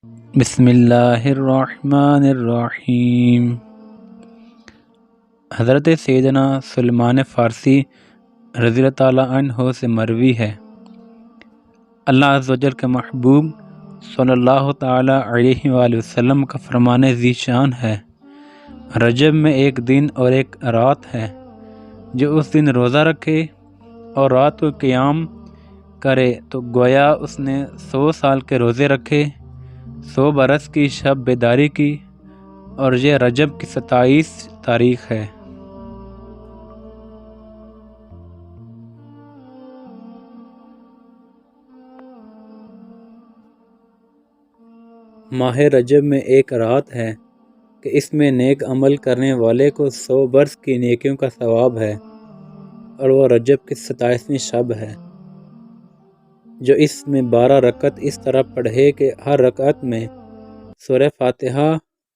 بسم اللہ الرحمن الرحیم۔ حضرت سیدنا سلمان فارسی رضی اللہ تعالیٰ عنہ سے مروی ہے، اللہ عز و جل کے محبوب صلی اللہ تعالیٰ علیہ وآلہ وسلم کا فرمان ذی شان ہے، رجب میں ایک دن اور ایک رات ہے، جو اس دن روزہ رکھے اور رات کو قیام کرے تو گویا اس نے 100 سال کے روزے رکھے، 100 برس کی شب بیداری کی، اور یہ رجب کی 27 تاریخ ہے۔ ماہ رجب میں ایک رات ہے کہ اس میں نیک عمل کرنے والے کو 100 برس کی نیکیوں کا ثواب ہے، اور وہ رجب کی 27ویں شب ہے، جو اس میں 12 رکعت اس طرح پڑھے کہ ہر رکعت میں سورہ فاتحہ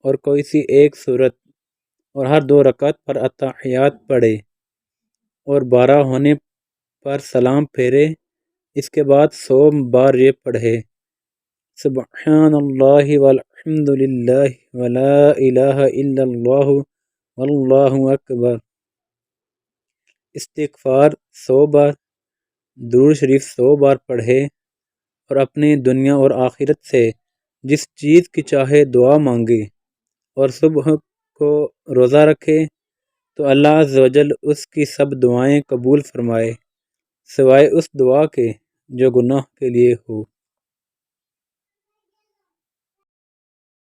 اور کوئی سی ایک سورت، اور ہر 2 رکعت پر اتحیات پڑھے اور 12 ہونے پر سلام پھیرے۔ اس کے بعد 100 بار یہ پڑھے، سبحان اللہ والحمد للہ ولا الہ الا اللہ واللہ اکبر، استغفار 100 بار، درود شریف 100 بار پڑھے، اور اپنی دنیا اور آخرت سے جس چیز کی چاہے دعا مانگے، اور صبح کو روزہ رکھے تو اللہ عز و جل اس کی سب دعائیں قبول فرمائے، سوائے اس دعا کے جو گناہ کے لیے ہو۔